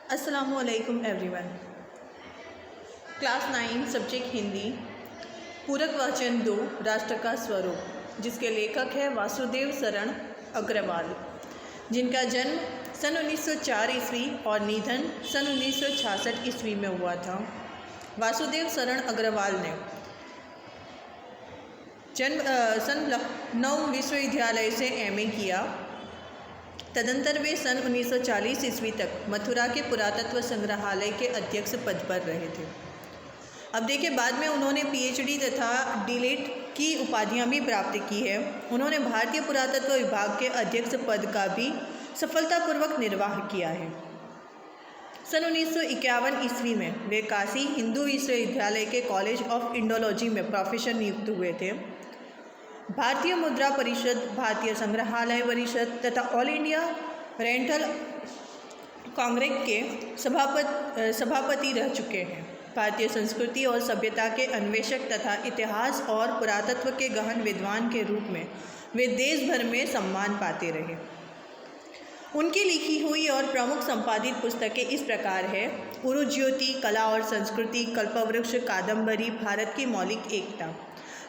अस्सलामुअलैकुम everyone. Class 9 subject Hindi, पूरक वाचन 2 राष्ट्र का स्वरूप, जिसके लेखक है वासुदेव शरण अग्रवाल, जिनका जन्म सन 1904 ईस्वी और निधन सन 1966 ईस्वी में हुआ था। वासुदेव शरण अग्रवाल ने सन लखनऊ विश्वविद्यालय से एमए किया। तदंतर वे सन 1940 ईस्वी तक मथुरा के पुरातत्व संग्रहालय के अध्यक्ष पद पर रहे थे। अब देखिए, बाद में उन्होंने पीएचडी तथा डीलिट की उपाधियां भी प्राप्त की है। उन्होंने भारतीय पुरातत्व विभाग के अध्यक्ष पद का भी सफलतापूर्वक निर्वाह किया है। सन 1951 ईस्वी में वे काशी हिंदू विश्वविद्यालय के कॉलेज ऑफ इंडोलॉजी में प्रोफेसर नियुक्त हुए थे। भारतीय मुद्रा परिषद, भारतीय संग्रहालय परिषद तथा ऑल इंडिया रेंटल कांग्रेस के सभापति रह चुके हैं। भारतीय संस्कृति और सभ्यता के अन्वेषक तथा इतिहास और पुरातत्व के गहन विद्वान के रूप में वे देश भर में सम्मान पाते रहे। उनकी लिखी हुई और प्रमुख संपादित पुस्तकें इस प्रकार है: उरुज्योति, कला और संस्कृति, कल्पवृक्ष, कादम्बरी, भारत की मौलिक एकता।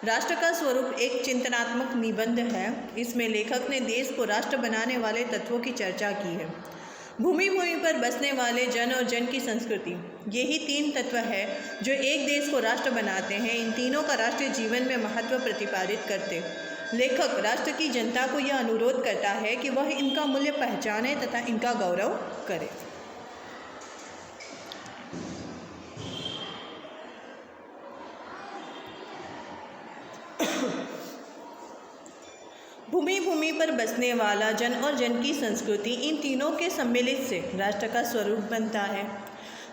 राष्ट्र का स्वरूप एक चिंतनात्मक निबंध है। इसमें लेखक ने देश को राष्ट्र बनाने वाले तत्वों की चर्चा की है। भूमि पर बसने वाले जन और जन की संस्कृति, यही 3 तत्व है जो एक देश को राष्ट्र बनाते हैं। इन तीनों का राष्ट्रीय जीवन में महत्व प्रतिपादित करते लेखक राष्ट्र की जनता को यह अनुरोध करता है कि वह इनका मूल्य पहचाने तथा इनका गौरव करे। भूमि पर बसने वाला जन और जन की संस्कृति, इन तीनों के सम्मिलित से राष्ट्र का स्वरूप बनता है।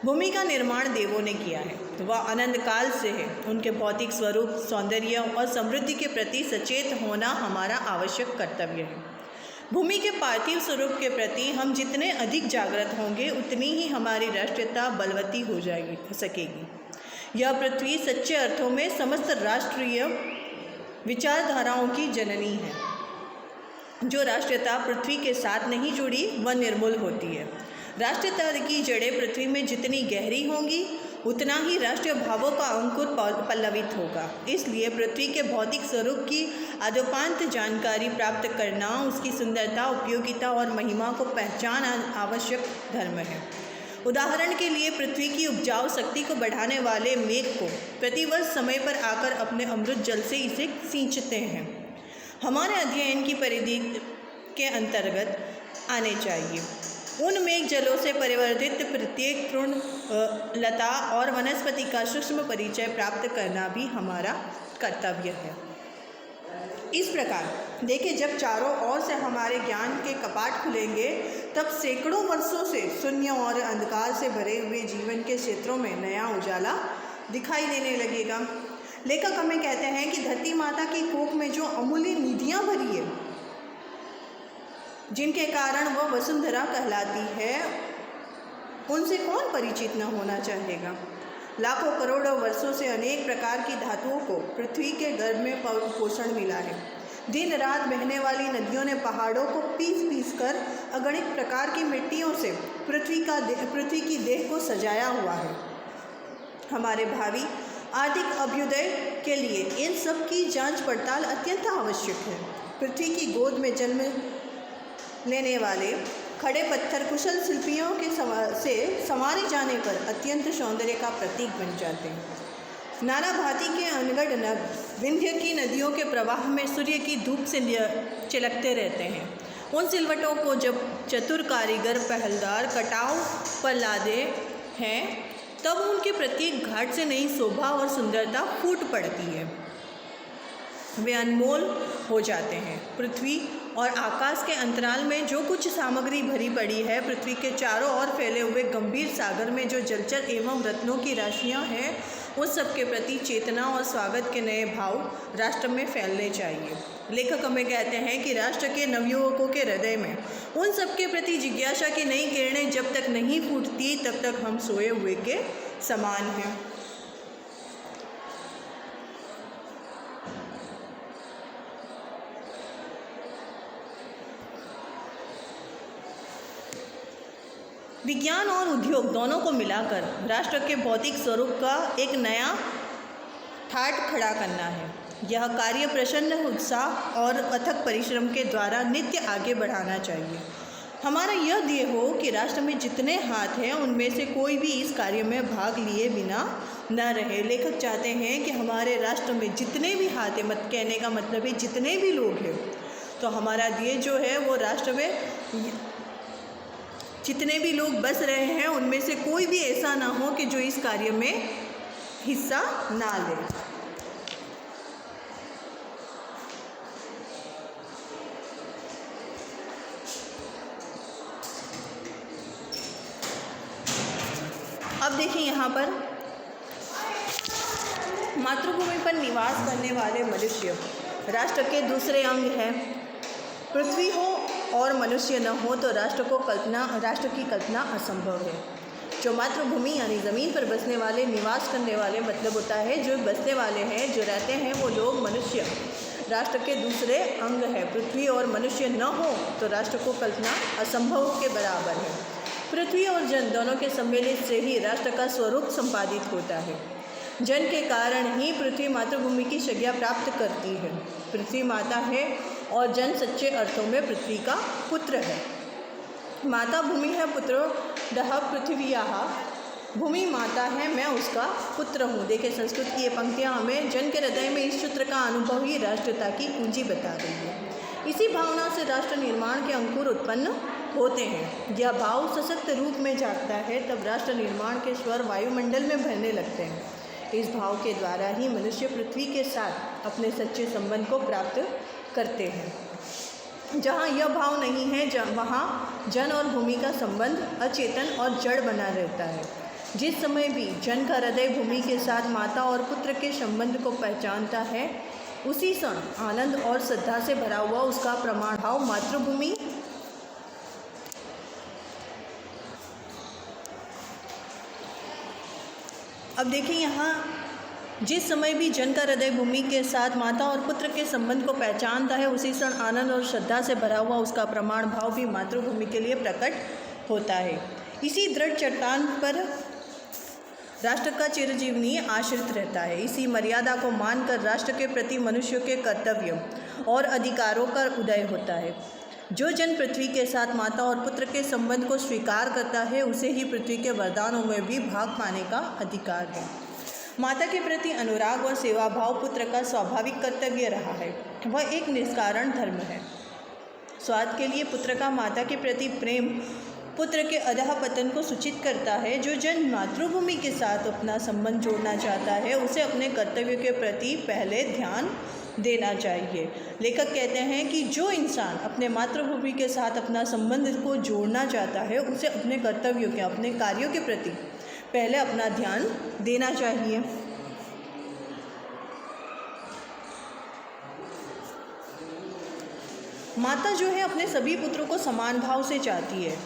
भूमि का निर्माण देवों ने किया है, तो वह अनंत काल से है। उनके भौतिक स्वरूप, सौंदर्य और समृद्धि के प्रति सचेत होना हमारा आवश्यक कर्तव्य है। भूमि के पार्थिव स्वरूप के प्रति हम जितने अधिक जागृत होंगे, उतनी ही हमारी राष्ट्रीयता बलवती हो सकेगी। यह पृथ्वी सच्चे अर्थों में समस्त राष्ट्रीय विचारधाराओं की जननी है। जो राष्ट्रीयता पृथ्वी के साथ नहीं जुड़ी, वह निर्मूल होती है। राष्ट्रीयता की जड़ें पृथ्वी में जितनी गहरी होंगी, उतना ही राष्ट्रीय भावों का अंकुर पल्लवित होगा। इसलिए पृथ्वी के भौतिक स्वरूप की आद्योपांत जानकारी प्राप्त करना, उसकी सुंदरता, उपयोगिता और महिमा को पहचान आवश्यक धर्म है। उदाहरण के लिए, पृथ्वी की उपजाऊ शक्ति को बढ़ाने वाले मेघ को प्रतिवर्ष समय पर आकर अपने अमृत जल से इसे सींचते हैं। हमारे अध्ययन की परिधि के अंतर्गत आने चाहिए। उन मेघ जलों से परिवर्तित प्रत्येक तृण, लता और वनस्पति का सूक्ष्म परिचय प्राप्त करना भी हमारा कर्तव्य है। इस प्रकार देखिए, जब चारों ओर से हमारे ज्ञान के कपाट खुलेंगे, तब सैकड़ों वर्षों से शून्य और अंधकार से भरे हुए जीवन के क्षेत्रों में नया उजाला दिखाई देने लगेगा। लेखक हमें कहते हैं कि धरती माता की कोख में जो अमूल्य निधियां भरी है, जिनके कारण वह वसुंधरा कहलाती है, उनसे कौन परिचित न होना चाहेगा। लाखों करोड़ों वर्षों से अनेक प्रकार की धातुओं को पृथ्वी के गर्भ में पोषण मिला है। दिन रात बहने वाली नदियों ने पहाड़ों को पीस कर अगणित प्रकार की मिट्टियों से पृथ्वी की देह को सजाया हुआ है। हमारे भावी आर्थिक अभ्युदय के लिए इन सब की जांच पड़ताल अत्यंत आवश्यक है। पृथ्वी की गोद में जन्म लेने वाले खड़े पत्थर कुशल शिल्पियों के से संवारे जाने पर अत्यंत सौंदर्य का प्रतीक बन जाते हैं। नाना भांति के अनगढ़ नग विंध्य की नदियों के प्रवाह में सूर्य की धूप से चिलकते रहते हैं। उन सिलवटों को जब चतुर कारीगर पहलदार कटाव पर लादे हैं, तब उनके प्रत्येक घाट से नई शोभा और सुंदरता फूट पड़ती है। वे अनमोल हो जाते हैं। पृथ्वी और आकाश के अंतराल में जो कुछ सामग्री भरी पड़ी है, पृथ्वी के चारों ओर फैले हुए गंभीर सागर में जो जलचर एवं रत्नों की राशियां हैं, उस सब के प्रति चेतना और स्वागत के नए भाव राष्ट्र में फैलने चाहिए। लेखक हमें कहते हैं कि राष्ट्र के नवयुवकों के हृदय में उन सब के प्रति जिज्ञासा की नई किरणें जब तक नहीं फूटती, तब तक हम सोए हुए के समान हैं। विज्ञान और उद्योग दोनों को मिलाकर राष्ट्र के भौतिक स्वरूप का एक नया ठाट खड़ा करना है। यह कार्य प्रसन्न उत्साह और अथक परिश्रम के द्वारा नित्य आगे बढ़ाना चाहिए। हमारा यह ध्येय हो कि राष्ट्र में जितने हाथ हैं उनमें से कोई भी इस कार्य में भाग लिए बिना न रहे। लेखक चाहते हैं कि हमारे राष्ट्र में जितने भी हाथ हैं, मत कहने का मतलब है जितने भी लोग हैं, तो हमारा ध्येय जो है वो राष्ट्र में जितने भी लोग बस रहे हैं उनमें से कोई भी ऐसा ना हो कि जो इस कार्य में हिस्सा ना ले। अब देखिए यहाँ पर मातृभूमि पर निवास करने वाले मनुष्य राष्ट्र के दूसरे अंग हैं। पृथ्वी हो और मनुष्य न हो तो राष्ट्र की कल्पना असंभव है। जो मातृभूमि यानी ज़मीन पर बसने वाले, निवास करने वाले मतलब होता है जो बसने वाले हैं, जो रहते हैं, वो लोग मनुष्य राष्ट्र के दूसरे अंग है। पृथ्वी और मनुष्य न हो तो राष्ट्र को कल्पना असंभव के बराबर है। पृथ्वी और जन दोनों के सम्मिलित से ही राष्ट्र का स्वरूप संपादित होता है। जन के कारण ही पृथ्वी मातृभूमि की संज्ञा प्राप्त करती है। पृथ्वी माता है और जन सच्चे अर्थों में पृथ्वी का पुत्र है। माता भूमि है, पुत्र दह पृथ्व्याः, भूमि माता है, मैं उसका पुत्र हूँ। देखिए संस्कृत की ये पंक्तियाँ हमें जन के हृदय में इस सूत्र का अनुभव ही राष्ट्रता की कुंजी बता रही है। इसी भावना से राष्ट्र निर्माण के अंकुर उत्पन्न होते हैं। यह भाव सशक्त रूप में जागता है तब राष्ट्र निर्माण के स्वर वायुमंडल में भरने लगते हैं। इस भाव के द्वारा ही मनुष्य पृथ्वी के साथ अपने सच्चे संबंध को प्राप्त करते हैं। जहाँ यह भाव नहीं है वहाँ जन और भूमि का संबंध अचेतन और जड़ बना रहता है। जिस समय भी जन का हृदय भूमि के साथ माता और पुत्र के संबंध को पहचानता है, उसी क्षण आनंद और श्रद्धा से भरा हुआ उसका प्रमाण भाव मातृभूमि अब देखिए यहाँ जिस समय भी जन का हृदय भूमि के साथ माता और पुत्र के संबंध को पहचानता है, उसी क्षण आनंद और श्रद्धा से भरा हुआ उसका प्रमाण भाव भी मातृभूमि के लिए प्रकट होता है। इसी दृढ़ चट्टान पर राष्ट्र का चिरजीवनी आश्रित रहता है। इसी मर्यादा को मानकर राष्ट्र के प्रति मनुष्य के कर्तव्य और अधिकारों का उदय होता है। जो जन पृथ्वी के साथ माता और पुत्र के संबंध को स्वीकार करता है, उसे ही पृथ्वी के वरदानों में भी भाग पाने का अधिकार है। माता के प्रति अनुराग और सेवा भाव पुत्र का स्वाभाविक कर्तव्य रहा है। वह एक निष्कारण धर्म है। स्वार्थ के लिए पुत्र का माता के प्रति प्रेम पुत्र के अधः पतन को सूचित करता है। जो जन मातृभूमि के साथ अपना संबंध जोड़ना चाहता है, उसे अपने कर्तव्य के प्रति पहले ध्यान देना चाहिए। लेखक कहते हैं कि जो इंसान अपने मातृभूमि के साथ अपना संबंध को जोड़ना चाहता है, उसे अपने कर्तव्यों के, अपने कार्यों के प्रति पहले अपना ध्यान देना चाहिए। माता जो है अपने सभी पुत्रों को समान भाव से चाहती है।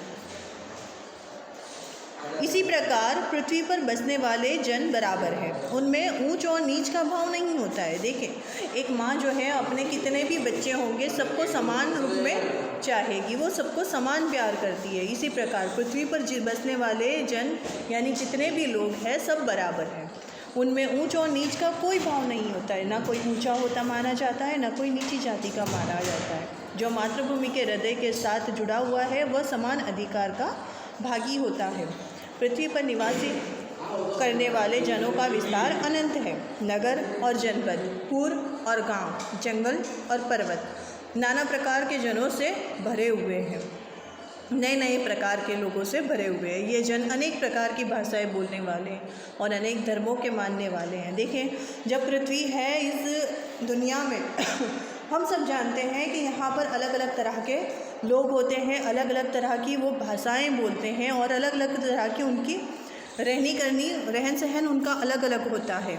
इसी प्रकार पृथ्वी पर बसने वाले जन बराबर हैं। उनमें ऊंच और नीच का भाव नहीं होता है। देखें, एक माँ जो है अपने कितने भी बच्चे होंगे सबको समान रूप में चाहेगी, वो सबको समान प्यार करती है। इसी प्रकार पृथ्वी पर बसने वाले जन यानी जितने भी लोग हैं सब बराबर हैं। उनमें ऊंच और नीच का कोई भाव नहीं होता है। ना कोई ऊंचा होता माना जाता है, ना कोई नीची जाति का माना जाता है। जो मातृभूमि के हृदय के साथ जुड़ा हुआ है वह समान अधिकार का भागी होता है। पृथ्वी पर निवासी करने वाले जनों का विस्तार अनंत है। नगर और जनपद, पूर्व और गांव, जंगल और पर्वत नाना प्रकार के जनों से भरे हुए हैं। नए नए प्रकार के लोगों से भरे हुए हैं। ये जन अनेक प्रकार की भाषाएं बोलने वाले और अनेक धर्मों के मानने वाले हैं। देखें, जब पृथ्वी है इस दुनिया में हम सब जानते हैं कि यहाँ पर अलग अलग तरह के लोग होते हैं, अलग अलग तरह की वो भाषाएं बोलते हैं और अलग अलग तरह की उनकी रहनी करनी, रहन सहन उनका अलग अलग होता है।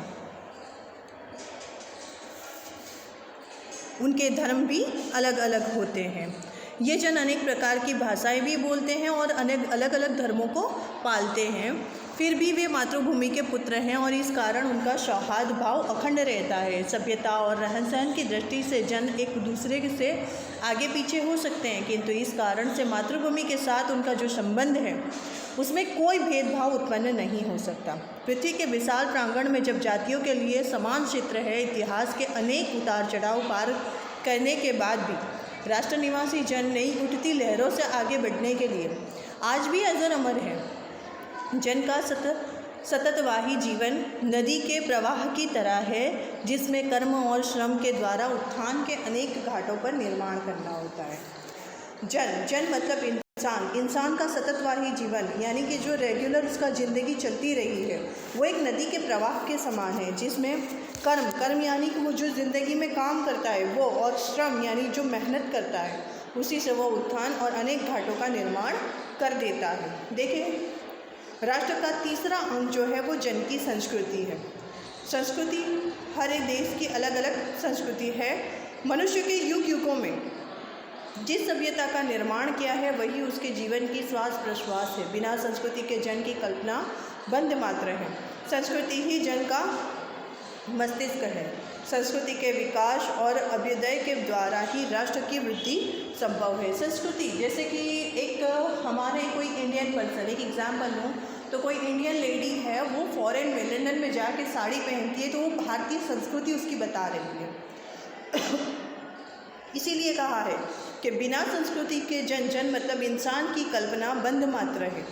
उनके धर्म भी अलग अलग होते हैं। ये जन अनेक प्रकार की भाषाएं भी बोलते हैं और अनेक अलग अलग धर्मों को पालते हैं। फिर भी वे मातृभूमि के पुत्र हैं और इस कारण उनका सौहार्द भाव अखंड रहता है। सभ्यता और रहन सहन की दृष्टि से जन एक दूसरे से आगे पीछे हो सकते हैं, किंतु इस कारण से मातृभूमि के साथ उनका जो संबंध है उसमें कोई भेदभाव उत्पन्न नहीं हो सकता। पृथ्वी के विशाल प्रांगण में जब जातियों के लिए समान क्षेत्र है, इतिहास के अनेक उतार चढ़ाव पार करने के बाद भी राष्ट्र निवासी जन नई उठती लहरों से आगे बढ़ने के लिए आज भी अजर अमर है। जन का सततवाही जीवन नदी के प्रवाह की तरह है, जिसमें कर्म और श्रम के द्वारा उत्थान के अनेक घाटों पर निर्माण करना होता है। जन मतलब इंसान का सततवाही जीवन, यानी कि जो रेगुलर उसका ज़िंदगी चलती रही है, वो एक नदी के प्रवाह के समान है, जिसमें कर्म यानी कि वो जो ज़िंदगी में काम करता है वो, और श्रम यानी जो मेहनत करता है, उसी से वो उत्थान और अनेक घाटों का निर्माण कर देता है। देखिए, राष्ट्र का तीसरा अंग जो है वो जन की संस्कृति है। संस्कृति हर एक देश की अलग अलग संस्कृति है। मनुष्य के युगों में जिस सभ्यता का निर्माण किया है वही उसके जीवन की श्वास प्रश्वास है। बिना संस्कृति के जन की कल्पना बंद मात्र है। संस्कृति ही जन का मस्तिष्क है। संस्कृति के विकास और अभ्युदय के द्वारा ही राष्ट्र की वृद्धि संभव है। संस्कृति जैसे कि एक हमारे कोई इंडियन पर्सन, एक एग्जाम्पल लूँ तो कोई इंडियन लेडी है, वो फॉरेन में लंदन में जाके साड़ी पहनती है, तो वो भारतीय संस्कृति उसकी बता रही है। इसीलिए कहा है कि बिना संस्कृति के जन मतलब इंसान की कल्पना बंद मात्र है।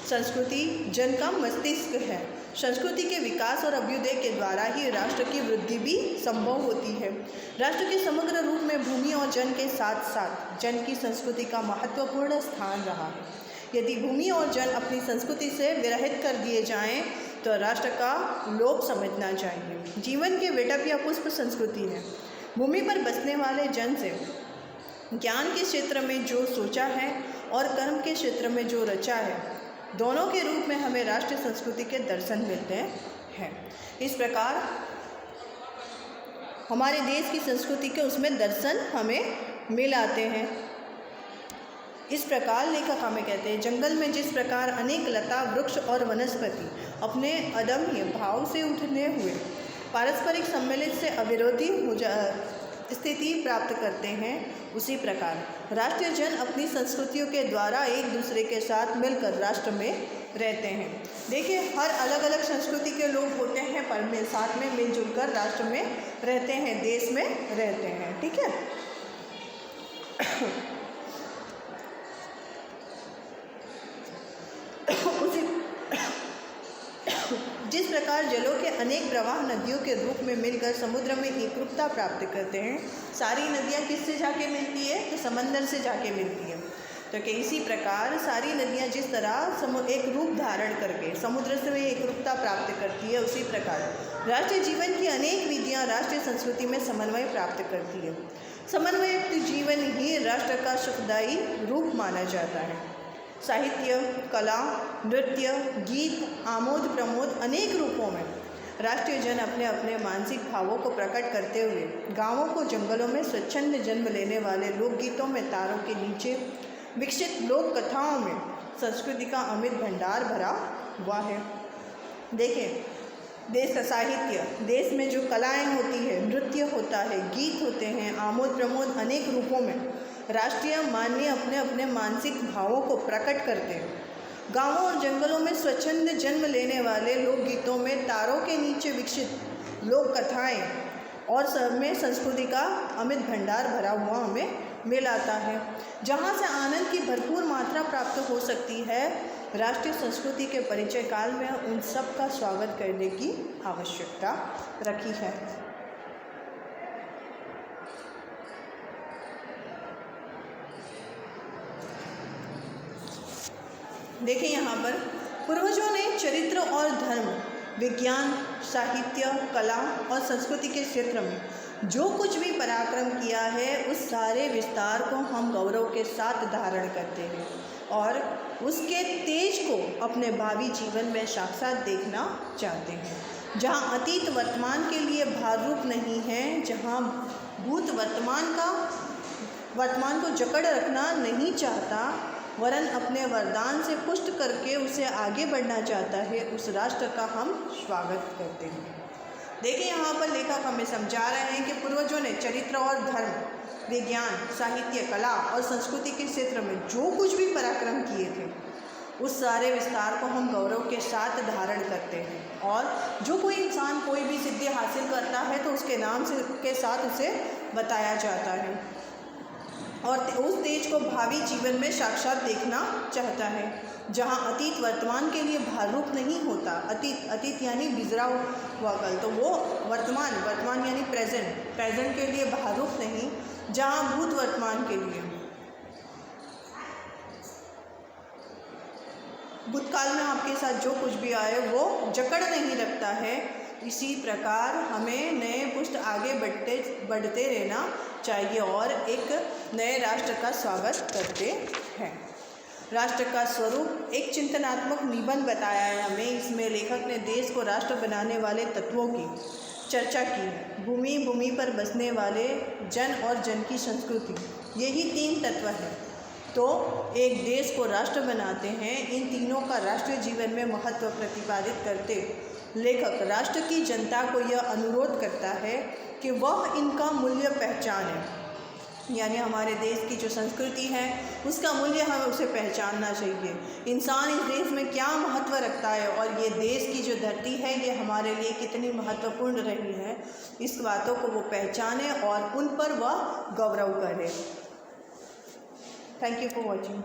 संस्कृति जन का मस्तिष्क है। संस्कृति के विकास और अभ्युदय के द्वारा ही राष्ट्र की वृद्धि भी संभव होती है। राष्ट्र के समग्र रूप में भूमि और जन के साथ साथ जन की संस्कृति का महत्वपूर्ण स्थान रहा है। यदि भूमि और जन अपनी संस्कृति से विरहित कर दिए जाएं तो राष्ट्र का लोप समझना चाहिए। जीवन के वेटअप या पुष्प संस्कृति है। भूमि पर बसने वाले जन से ज्ञान के क्षेत्र में जो सोचा है और कर्म के क्षेत्र में जो रचा है, दोनों के रूप में हमें राष्ट्रीय संस्कृति के दर्शन मिलते हैं। इस प्रकार हमारे देश की संस्कृति के उसमें दर्शन हमें मिल आते हैं। इस प्रकार लेखक हमें कहते हैं, जंगल में जिस प्रकार अनेक लता वृक्ष और वनस्पति अपने अदम्य भाव से उठने हुए पारस्परिक सम्मिलित से अविरोधी स्थिति प्राप्त करते हैं, उसी प्रकार राष्ट्रीय जन अपनी संस्कृतियों के द्वारा एक दूसरे के साथ मिलकर राष्ट्र में रहते हैं। देखिए, हर अलग अलग संस्कृति के लोग होते हैं पर साथ में मिलजुल कर राष्ट्र में रहते हैं, देश में रहते हैं। ठीक है। जिस प्रकार जलों के अनेक प्रवाह नदियों के रूप में मिलकर समुद्र में एकरूपता प्राप्त करते हैं, सारी नदियाँ किससे जाके मिलती है? तो समंदर से जाके मिलती है। तो कि इसी प्रकार सारी नदियाँ जिस तरह एक रूप धारण करके समुद्र से वे एकरूपता प्राप्त करती है, उसी प्रकार राष्ट्रीय जीवन की अनेक विधियाँ राष्ट्रीय संस्कृति में समन्वय प्राप्त करती है। समन्वयुक्त जीवन ही राष्ट्र का सुखदायी रूप माना जाता है। साहित्य, कला, नृत्य, गीत, आमोद प्रमोद अनेक रूपों में राष्ट्रीय जन अपने अपने मानसिक भावों को प्रकट करते हुए गांवों को जंगलों में स्वच्छंद जन्म लेने वाले लोकगीतों में तारों के नीचे विकसित लोक कथाओं में संस्कृति का अमित भंडार भरा हुआ है। देखें, देश का साहित्य, देश में जो कलाएं होती है, नृत्य होता है, गीत होते हैं, आमोद प्रमोद अनेक रूपों में राष्ट्रीय मानवीय अपने अपने मानसिक भावों को प्रकट करते हैं। गांवों और जंगलों में स्वच्छंद जन्म लेने वाले लोकगीतों में तारों के नीचे विकसित लोक कथाएँ और सब में संस्कृति का अमित भंडार भरा हुआ हमें मिल आता है। जहाँ से आनंद की भरपूर मात्रा प्राप्त हो सकती है, राष्ट्रीय संस्कृति के परिचय काल में उन सब का स्वागत करने की आवश्यकता रखी है। देखिए, यहाँ पर पूर्वजों ने चरित्र और धर्म, विज्ञान, साहित्य, कला और संस्कृति के क्षेत्र में जो कुछ भी पराक्रम किया है, उस सारे विस्तार को हम गौरव के साथ धारण करते हैं और उसके तेज को अपने भावी जीवन में साक्षात देखना चाहते हैं। जहाँ अतीत वर्तमान के लिए भाररूप नहीं है, जहाँ भूत वर्तमान को जकड़ रखना नहीं चाहता, वरन अपने वरदान से पुष्ट करके उसे आगे बढ़ना चाहता है, उस राष्ट्र का हम स्वागत करते हैं। देखिए, यहाँ पर लेखक हमें समझा रहे हैं कि पूर्वजों ने चरित्र और धर्म, विज्ञान, साहित्य, कला और संस्कृति के क्षेत्र में जो कुछ भी पराक्रम किए थे, उस सारे विस्तार को हम गौरव के साथ धारण करते हैं। और जो कोई इंसान कोई भी सिद्धि हासिल करता है तो उसके नाम से के साथ उसे बताया जाता है और उस देश को भावी जीवन में साक्षात देखना चाहता है, जहाँ अतीत वर्तमान के लिए भारूप नहीं होता। अतीत यानी बिजरा हुआ कल, तो वो वर्तमान यानी प्रेजेंट के लिए भारूप नहीं, जहाँ भूत वर्तमान के लिए। भूतकाल में आपके साथ जो कुछ भी आए वो जकड़ नहीं रखता है। इसी प्रकार हमें नए पुष्ट आगे बढ़ते रहना चाहिए और एक नए राष्ट्र का स्वागत करते हैं। राष्ट्र का स्वरूप एक चिंतनात्मक निबंध बताया है हमें। इसमें लेखक ने देश को राष्ट्र बनाने वाले तत्वों की चर्चा की है। भूमि पर बसने वाले जन और जन की संस्कृति, यही 3 तत्व हैं तो एक देश को राष्ट्र बनाते हैं। इन तीनों का राष्ट्रीय जीवन में महत्व प्रतिपादित करते लेखक राष्ट्र की जनता को यह अनुरोध करता है कि वह इनका मूल्य पहचाने, यानी हमारे देश की जो संस्कृति है उसका मूल्य हमें उसे पहचानना चाहिए। इंसान इस देश में क्या महत्व रखता है और ये देश की जो धरती है ये हमारे लिए कितनी महत्वपूर्ण रही है, इस बातों को वो पहचाने और उन पर वह गौरव करे। Thank you for watching.